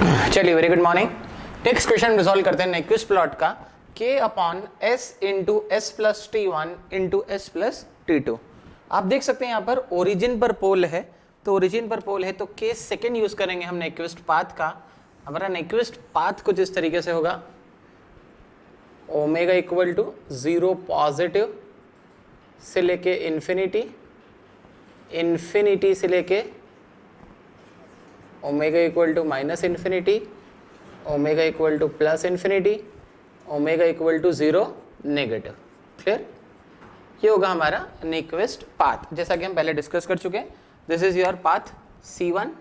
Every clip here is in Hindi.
चलिए, very good morning. Next question resolve करते हैं नेक्विस्ट प्लॉट का k upon s into s plus T one into s plus T two. आप देख सकते हैं यहाँ पर ओरिजिन पर पोल है, तो ओरिजिन पर पोल है तो k सेकेंड यूज करेंगे हम नेक्विस्ट पाथ का। हमारा नेक्विस्ट पाथ कुछ इस तरीके से होगा, ओमेगा इक्वल टू 0 पॉजिटिव से लेके इन्फिनिटी, इन्फिनिटी से लेके omega equal to minus infinity, omega equal to plus infinity, omega equal to 0 negative. Clear? ये होगा हमारा नेक्विस्ट पाथ, जैसा कि हम पहले डिस्कस कर चुके हैं। This is your path C1,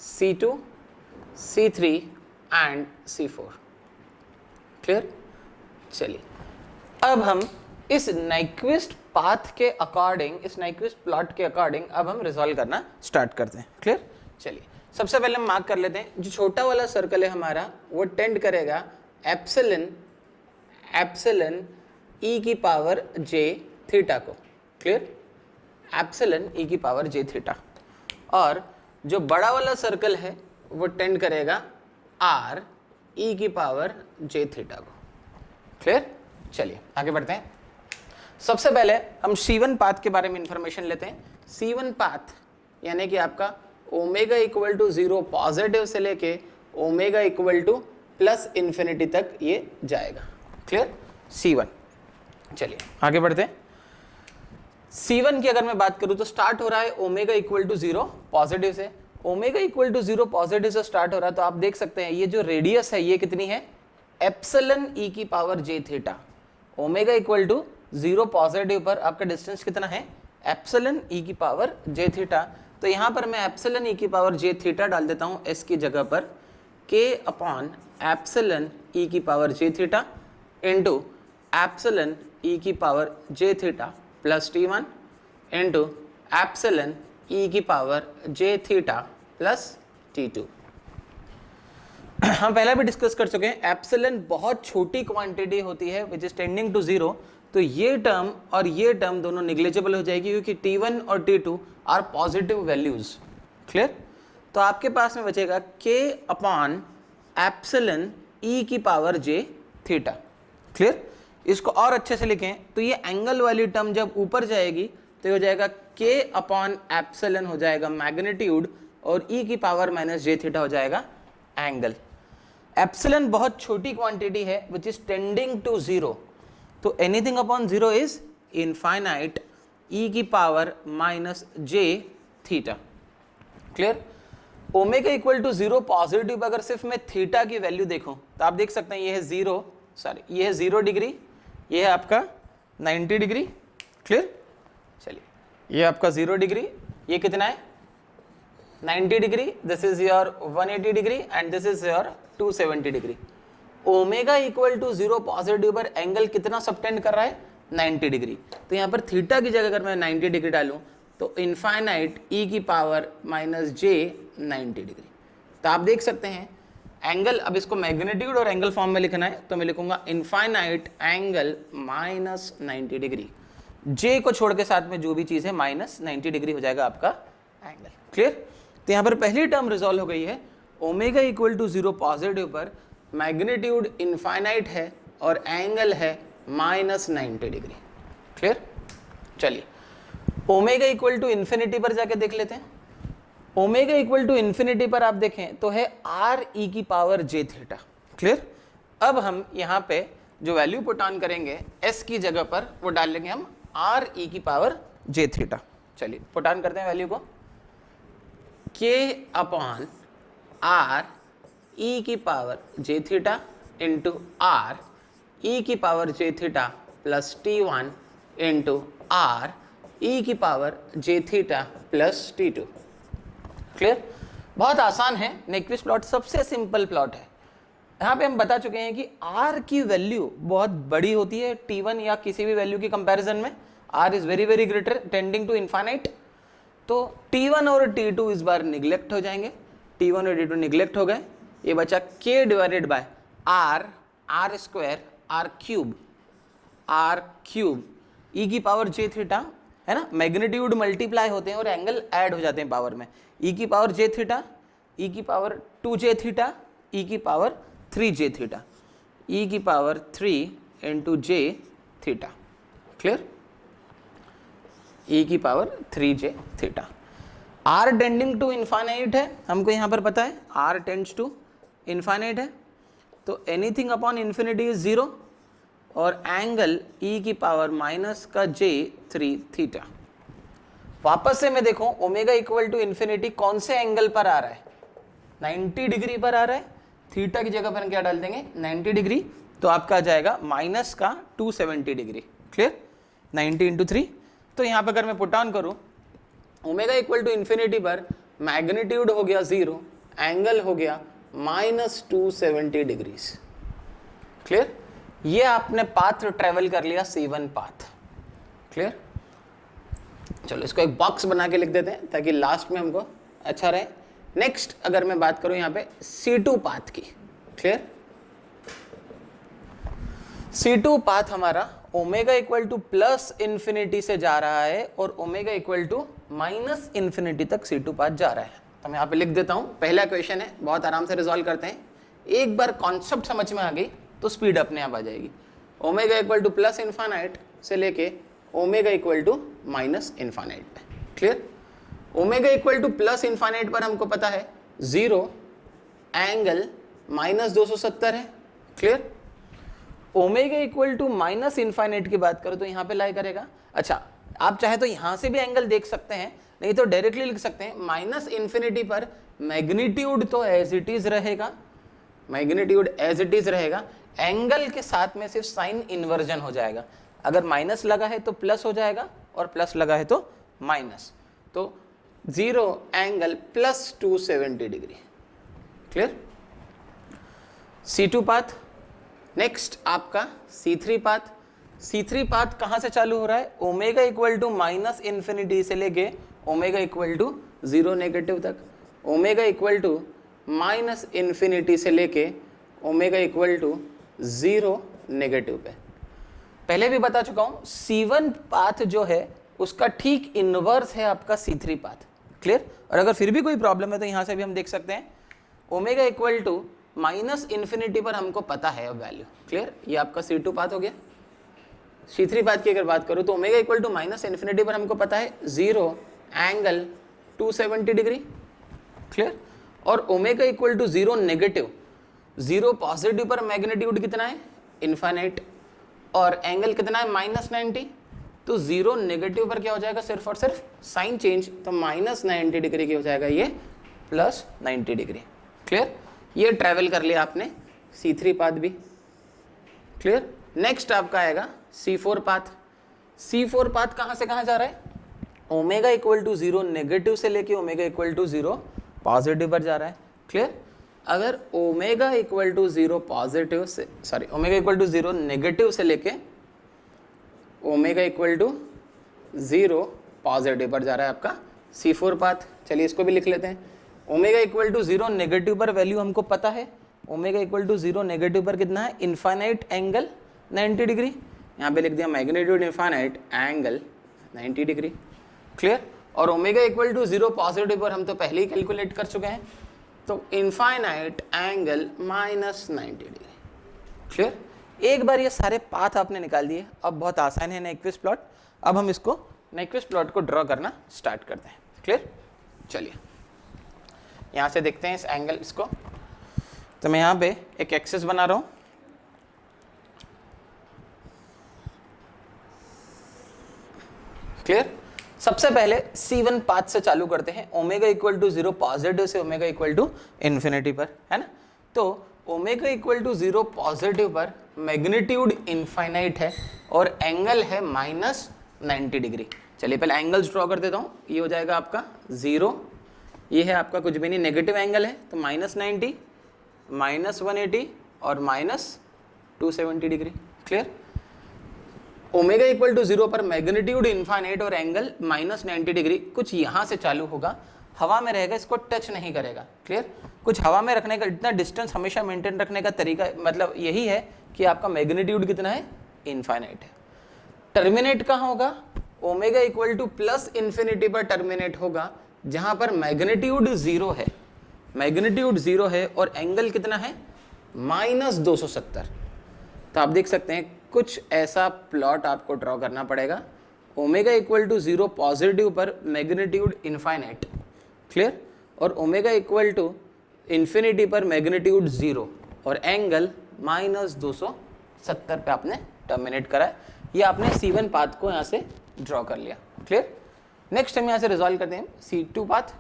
C2, C3 and C4। Clear? चलिए, अब हम इस नाइक्विस्ट पाथ के अकॉर्डिंग, इस नाइक्विस्ट प्लॉट के अकॉर्डिंग अब हम रिजॉल्व करना स्टार्ट करते हैं। क्लियर? चलिए, सबसे पहले हम मार्क कर लेते हैं, जो छोटा वाला सर्कल है हमारा वो टेंड करेगा एप्सिलन, एप्सिलन ई की पावर जे थीटा को। क्लियर? एप्सिलन ई की पावर जे थीटा। और जो बड़ा वाला सर्कल है वो टेंड करेगा आर ई की पावर जे थीटा को। क्लियर? चलिए आगे बढ़ते हैं। सबसे पहले हम C1 पाथ के बारे में इंफॉर्मेशन लेते हैं। C1 पाथ यानी कि आपका ओमेगा इक्वल टू 0 पॉजिटिव से लेके omega equal to plus infinity तक ये जाएगा। क्लियर? C1। चलिए आगे बढ़ते हैं। C1 की अगर मैं बात करूं तो स्टार्ट हो रहा है ओमेगा इक्वल टू 0 पॉजिटिव से। ओमेगा इक्वल टू 0 पॉजिटिव से स्टार्ट हो रहा है, तो आप देख सकते हैं ये जो रेडियस है ये कितनी है, एप्सिलन ई की power j theta. Omega equal to 0 positive पर आपका डिस्टेंस कितना है, एप्सिलन ई की पावर जे थीटा। तो यहाँ पर मैं एप्सिलन ई की पावर जे थीटा डाल देता हूँ एस की जगह पर, k अपॉन एप्सिलन ई की power j theta into epsilon e की power j theta plus T1 into epsilon e की power j theta plus T2। हम पहले भी डिस्कस कर चुके हैं, एप्सिलन बहुत छोटी क्वांटिटी होती है विच इज टेंडिंग टू 0, तो ये टर्म और ये टर्म दोनों निग्लेजेबल हो जाएगी क्योंकि T1 और T2 are positive values. Clear? तो आपके पास में बचेगा k अपॉन एप्सिलन ई की पावर जे थीटा। क्लियर? इसको और अच्छे से लिखें तो ये एंगल वाली टर्म जब ऊपर जाएगी तो ये हो जाएगा k अपॉन एप्सिलन हो जाएगा मैग्नीट्यूड और e की पावर माइनस जे थीटा हो जाएगा एंगल। एप्सिलन बहुत छोटी क्वांटिटी है विच इज टेंडिंग टू 0, तो anything upon 0 is infinite e की power minus j theta. Clear? Omega equal to 0 positive अगर सिर्फ मैं थीटा की वैल्यू देखूं तो आप देख सकते हैं ये है 0, सॉरी ये है 0 डिग्री, ये है आपका 90 डिग्री। क्लियर? चलिए, ये आपका 0 डिग्री, ये कितना है 90 degree, this is your 180 degree and this is your 270 degree. Omega equal to 0 positive पर एंगल कितना सबटेंड कर रहा है, 90 डिग्री। तो यहाँ पर थीटा की जगह अगर मैं 90 डिग्री डालूं तो इनफाइनाइट ई की पावर माइनस जे 90 डिग्री। तो आप देख सकते हैं एंगल, अब इसको मैग्नीट्यूड और एंगल फॉर्म में लिखना है तो मैं लिखूंगा इनफाइनाइट एंगल माइनस 90 डिग्री। जे को छोड़ के साथ में जो भी चीज़ है माइनस 90 डिग्री हो जाएगा आपका एंगल। क्लियर? तो यहाँ पर पहली टर्म रिजॉल्व हो गई है, ओमेगा इक्वल टू 0 पॉजिटिव पर मैग्नीट्यूड इनफाइनाइट है और एंगल है माइनस 90 डिग्री। क्लियर? चलिए, ओमेगा इक्वल टू इन्फिनिटी पर जाके देख लेते हैं। ओमेगा इक्वल टू इन्फिनिटी पर आप देखें तो है आर ई की पावर जे थीटा। क्लियर? अब हम यहाँ पे जो वैल्यू पुट ऑन करेंगे एस की जगह पर वो डाल लेंगे हम आर ई की पावर जे थीटा। चलिए पुट ऑन करते हैं वैल्यू को, k अपॉन आर ई की power j theta into r e की power j theta plus T1 into r e की power j theta plus T2। Clear? बहुत आसान है, नेक्विस्ट प्लॉट सबसे सिंपल प्लॉट है। यहाँ पे हम बता चुके हैं कि r की वैल्यू बहुत बड़ी होती है T1 या किसी भी वैल्यू की कंपैरिजन में। r is very very greater tending to infinite, तो T1 और T2 इस बार निग्लेक्ट हो जाएंगे। T1 और T2 निग्लेक्ट हो गए, ये बचा k divided by r, r square r cube e की पावर जे थीटा है ना, मैग्नीट्यूड मल्टीप्लाई होते हैं और एंगल ऐड हो जाते हैं पावर में। e की पावर जे थीटा ई की पावर 2j थीटा, ई की पावर 3j थीटा, ई की power 3 into j theta. Clear? E की power 3j theta. r tending to infinite है, हमको यहाँ पर पता है r टेंड्स टू इन्फाइनाइट है, तो एनीथिंग अपॉन इन्फिनिटी इज 0 और एंगल e की पावर माइनस का j3 थीटा। वापस से मैं देखूं ओमेगा इक्वल टू इन्फिनिटी कौन से एंगल पर आ रहा है, 90 डिग्री पर आ रहा है, थीटा की जगह पर हम क्या डाल देंगे 90 डिग्री, तो आपका आ जाएगा माइनस का 270 डिग्री। क्लियर? 90 इंटू 3, तो यहाँ पर अगर मैं पुट ऑन करूँ ओमेगा इक्वल टू इन्फिनिटी पर मैग्नीट्यूड हो गया 0, एंगल हो गया माइनस 270 डिग्रीज। क्लियर? ये आपने पाथ ट्रेवल कर लिया C1 पाथ। क्लियर? चलो इसको एक बॉक्स बना के लिख देते हैं ताकि लास्ट में हमको अच्छा रहे। नेक्स्ट अगर मैं बात करूं यहाँ पे C2 पाथ की। क्लियर? C2 पाथ हमारा omega equal to plus infinity से जा रहा है और omega equal to minus infinity तक C2 पाथ जा रहा है। तो मैं यहाँ पे लिख देता हूँ, पहला क्वेश्चन है, बहुत आराम से रिजॉल्व करते हैं। एक बार कॉन्सेप्ट समझ में आ गई तो स्पीड अपने आप आ जाएगी। Omega equal to plus infinite से लेके omega equal to minus infinite पे। Clear? Omega equal to plus infinite पर हमको पता है 0, एंगल माइनस 270 है। Clear? Omega equal to minus infinite की बात करो तो यहाँ पे लाई करेगा। अच्छा, आप चाहे तो यहाँ से भी एंगल देख सकते हैं, नहीं तो डायरेक्टली लिख सकते हैं माइनस इन्फिनिटी पर मैग्नीट्यूड तो एज इट इज रहेगा, मैग्नीट्यूड एज इट इज रहेगा, एंगल के साथ में सिर्फ साइन इन्वर्जन हो जाएगा। अगर माइनस लगा है तो प्लस हो जाएगा और प्लस लगा है तो माइनस, तो 0 angle plus 270 degree. Clear? C2 path. Next आपका C3 पाथ। C3 पाथ कहां से चालू हो रहा है, omega equal to minus infinity से लेके ओमेगा इक्वल टू 0 नेगेटिव तक, omega equal to minus infinity से लेके ओमेगा इक्वल टू 0 नेगेटिव पे। पहले भी बता चुका हूं C1 पाथ जो है उसका ठीक इनवर्स है आपका C3 पाथ। क्लियर? और अगर फिर भी कोई प्रॉब्लम है तो यहां से भी हम देख सकते हैं omega equal to minus infinity पर हमको पता है अब वैल्यू। क्लियर? ये आपका C2 पाथ हो गया। C3 पाथ की अगर बात करूं तो omega equal to minus infinity पर हमको पता है 0 एंगल 270 डिग्री। क्लियर? और omega equal to 0 negative, 0 positive पर मैग्नीट्यूड कितना है इन्फाइनाइट और एंगल कितना है माइनस 90, तो 0 नेगेटिव पर क्या हो जाएगा सिर्फ और सिर्फ साइन चेंज, तो माइनस 90 डिग्री की हो जाएगा ये प्लस 90 डिग्री। क्लियर? ये ट्रैवल कर लिया आपने C3 पाथ भी। क्लियर? नेक्स्ट आपका आएगा C4 पाथ। C4 पाथ कहां से कहां जा रहा है, ओमेगा इक्वल टू 0 नेगेटिव से लेके ओमेगा इक्वल टू 0 पॉजिटिव पर जा रहा है। क्लियर? अगर ओमेगा इक्वल टू 0 पॉजिटिव से ओमेगा इक्वल टू 0 नेगेटिव से लेके ओमेगा इक्वल टू 0 पॉजिटिव पर जा रहा है आपका C4 पाथ। चलिए इसको भी लिख लेते हैं। ओमेगा इक्वल टू 0 नेगेटिव पर वैल्यू हमको पता है, ओमेगा इक्वल टू 0 नेगेटिव पर कितना है इन्फाइनाइट एंगल 90 डिग्री, यहाँ पे लिख दिया magnitude infinite angle 90 degree. Clear? और ओमेगा इक्वल टू 0 पॉजिटिव पर हम तो पहले ही कैलकुलेट कर चुके हैं, तो infinite angle minus 90 degree. Clear? एक बार ये सारे पाथ आपने निकाल दिए, अब बहुत आसान है नाइक्विस्ट प्लॉट। अब हम इसको नाइक्विस्ट प्लॉट को ड्रॉ करना स्टार्ट करते हैं। क्लियर? चलिए यहाँ से देखते हैं इस एंगल इसको, तो मैं यहाँ पे एक एक्सिस बना रहा हूँ। क्लियर? सबसे पहले C1 पाथ से चालू करते हैं, ओमेगा इक्वल टू 0 पॉजिटिव से ओमेगा इक्वल टू इन्फिनिटी पर, है ना। तो ओमेगा इक्वल टू 0 पॉजिटिव पर मैग्नीट्यूड इनफाइनाइट है और एंगल है माइनस 90 डिग्री। चलिए पहले एंगल्स ड्रॉ कर देता हूँ। ये हो जाएगा आपका 0, ये है आपका कुछ भी नहीं नेगेटिव एंगल है, तो माइनस 90, माइनस 180 और minus 270 degree. Clear? Omega equal to 0 पर मैग्नीट्यूड इनफाइनाइट और एंगल माइनस 90 डिग्री कुछ यहाँ से चालू होगा, हवा में रहेगा, इसको टच नहीं करेगा। क्लियर? कुछ हवा में रखने का, इतना डिस्टेंस हमेशा मेंटेन रखने का तरीका मतलब यही है कि आपका मैग्नीट्यूड कितना है इनफाइनाइट है। टर्मिनेट कहाँ होगा, omega equal to plus infinity पर टर्मिनेट होगा, जहां पर मैग्नीट्यूड 0 है। मैग्नीट्यूड 0 है और एंगल कितना है -270। तो आप देख सकते हैं कुछ ऐसा प्लॉट आपको ड्रॉ करना पड़ेगा। ओमेगा इक्वल टू 0 पॉजिटिव पर मैग्नीट्यूड इनफाइनाइट, क्लियर, और ओमेगा इक्वल टू इन्फिनिटी पर मैग्नीट्यूड 0 और एंगल -270 पे आपने टर्मिनेट करा है। ये आपने C1 पाथ को यहाँ से ड्रॉ कर लिया, क्लियर। नेक्स्ट हम यहाँ से रिजॉल्व करते हैं C2 पाथ।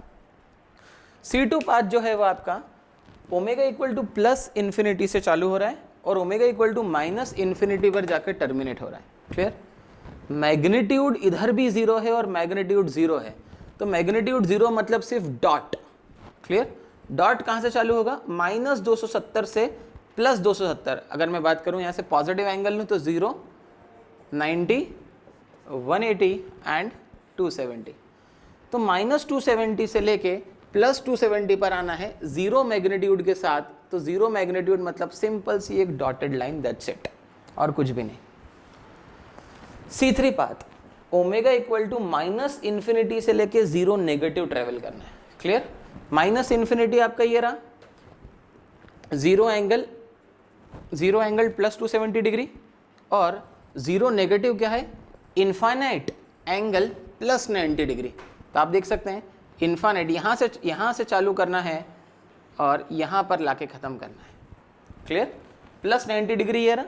C2 पाथ जो है वो आपका omega equal to plus infinity से चालू हो रहा है और omega equal to minus infinity पर जाकर टर्मिनेट हो रहा है, क्लियर। मैग्नीट्यूड इधर भी 0 है और मैग्नीट्यूड 0 है, तो मैग्नीट्यूड 0 मतलब सिर्फ डॉट, क्लियर। डॉट कहाँ से चालू होगा, -270 से +270। अगर मैं बात करूँ यहाँ से पॉजिटिव एंगल लूँ तो 0, 90, 180 एंड 270। तो -270 से लेके +270 पर आना है 0 मैग्नीट्यूड के साथ। तो 0 मैग्नीट्यूड मतलब सिंपल सी एक डॉटेड लाइन, दैट्स इट, और कुछ भी नहीं। C3 path omega equal to -infinity से लेके 0 नेगेटिव ट्रेवल करना है, क्लियर। -इन्फिनिटी आपका ये रहा, 0 एंगल +270 डिग्री और 0 नेगेटिव क्या है, इनफाइनाइट एंगल +90 डिग्री। तो आप देख सकते हैं इनफाइनाइट यहाँ से चालू करना है और यहाँ पर लाके ख़त्म करना है, क्लियर। +90 डिग्री ये रहा,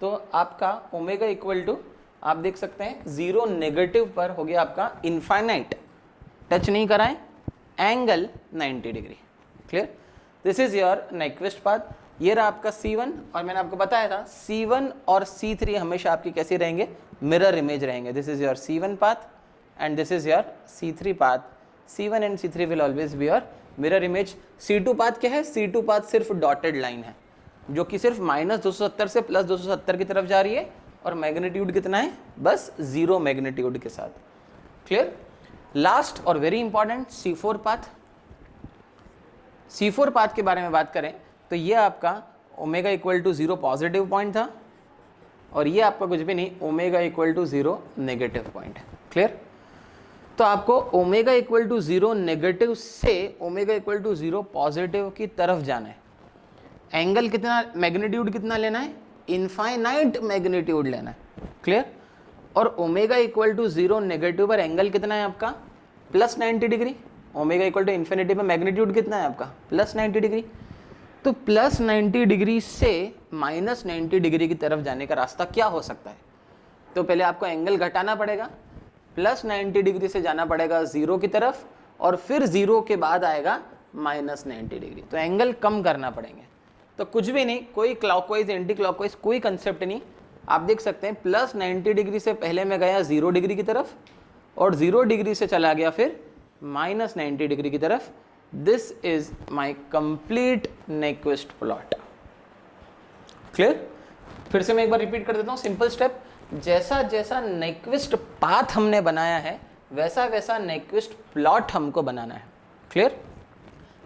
तो आपका ओमेगा इक्वल टू आप देख सकते हैं 0 नेगेटिव पर हो गया आपका इनफाइनाइट, टच नहीं कराएं, angle 90 degree, clear. This is your Nyquist path. ये रहा आपका C1 और मैंने आपको बताया था C1 और C3 हमेशा आपकी कैसे रहेंगे, मिरर इमेज रहेंगे। This is your C1 path and this is your C3 path. C1 and C3 will always be your mirror image. C2 path क्या है, C2 पाथ सिर्फ डॉटेड लाइन है जो कि सिर्फ -270 से +270 की तरफ जा रही है और मैग्नीट्यूड कितना है, बस 0 मैग्नीट्यूड के साथ, क्लियर। लास्ट और very important C4 path. C4 path के बारे में बात करें तो ये आपका omega equal to 0 positive point था और ये आपका कुछ भी नहीं, omega equal to 0 negative point है, क्लियर। तो आपको ओमेगा इक्वल टू 0 नेगेटिव से ओमेगा इक्वल टू 0 पॉजिटिव की तरफ जाना है। एंगल कितना, मैग्नीट्यूड कितना लेना है, इनफाइनाइट मैग्नीट्यूड लेना है, क्लियर। और ओमेगा इक्वल टू 0 नेगेटिव पर एंगल कितना है आपका, +90 degree. Omega equal to infinity पर मैग्नीट्यूड कितना है आपका, +90 डिग्री। तो +90 डिग्री से -90 डिग्री की तरफ जाने का रास्ता क्या हो सकता है, तो पहले आपको एंगल घटाना पड़ेगा, +90 डिग्री से जाना पड़ेगा 0 की तरफ और फिर 0 के बाद आएगा -90 डिग्री, तो एंगल कम करना पड़ेंगे। तो कुछ भी नहीं, कोई क्लॉकवाइज एंटी क्लॉकवाइज कोई कंसेप्ट नहीं। आप देख सकते हैं +90 डिग्री से पहले मैं गया 0 डिग्री की तरफ और 0 डिग्री से चला गया फिर -90 डिग्री की तरफ। This is my complete Nyquist plot, clear. फिर से मैं एक बार रिपीट कर देता हूँ सिंपल स्टेप। जैसा जैसा नाइक्विस्ट पाथ हमने बनाया है वैसा वैसा नाइक्विस्ट प्लॉट हमको बनाना है, क्लियर।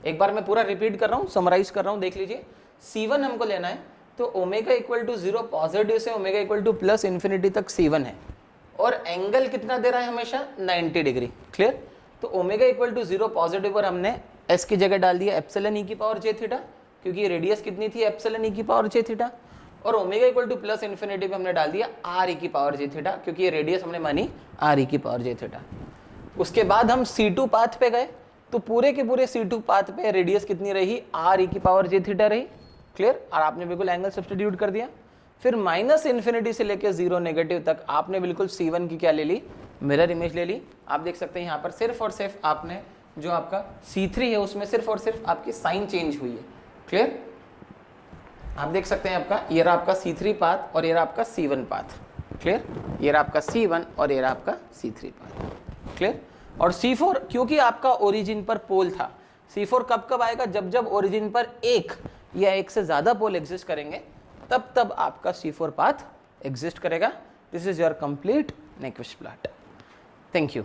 एक बार मैं पूरा रिपीट कर रहा हूँ, समराइज कर रहा हूँ, देख लीजिए। C1 हमको लेना है तो ओमेगा इक्वल टू 0 पॉजिटिव से ओमेगा इक्वल टू +इन्फिनिटी तक C1 है और एंगल कितना दे रहा है हमेशा, 90 डिग्री, क्लियर। तो ओमेगा इक्वल टू 0 पॉजिटिव पर हमने s की जगह डाल दिया एप्सिलॉन e की पावर j थीटा, क्योंकि रेडियस कितनी थी, एप्सिलॉन e की पावर j थीटा। और ओमेगा इक्वल टू +इन्फिनिटी पे हमने डाल दिया r e की पावर j थीटा, क्योंकि ये रेडियस हमने मानी r e की पावर j थीटा। उसके बाद हम C2 पाथ पे गए तो पूरे के पूरे C2 पाथ पे रेडियस कितनी रही, r e की पावर j थीटा रही, क्लियर। और आपने बिल्कुल एंगल सब्स्टिट्यूट कर दिया। फिर -इन्फिनिटी से लेकर 0 नेगेटिव तक आपने बिल्कुल C1 की क्या ले ली, मिरर इमेज ले ली। आप देख सकते हैं यहाँ पर सिर्फ और सिर्फ आपने जो आपका C3 है उसमें सिर्फ और सिर्फ आपकी साइन चेंज हुई है, क्लियर। आप देख सकते हैं आपका ये रहा आपका C3 पाथ और ये रहा आपका C1 पाथ, क्लियर। ये रहा आपका C1 और ये रहा आपका C3 पाथ, क्लियर। और C4 क्योंकि आपका ओरिजिन पर पोल था, C4 कब कब आएगा, जब जब ओरिजिन पर एक या एक से ज़्यादा पोल एग्जिस्ट करेंगे तब तब आपका C4 पाथ एग्जिस्ट करेगा। This is your complete Nyquist plot. Thank you.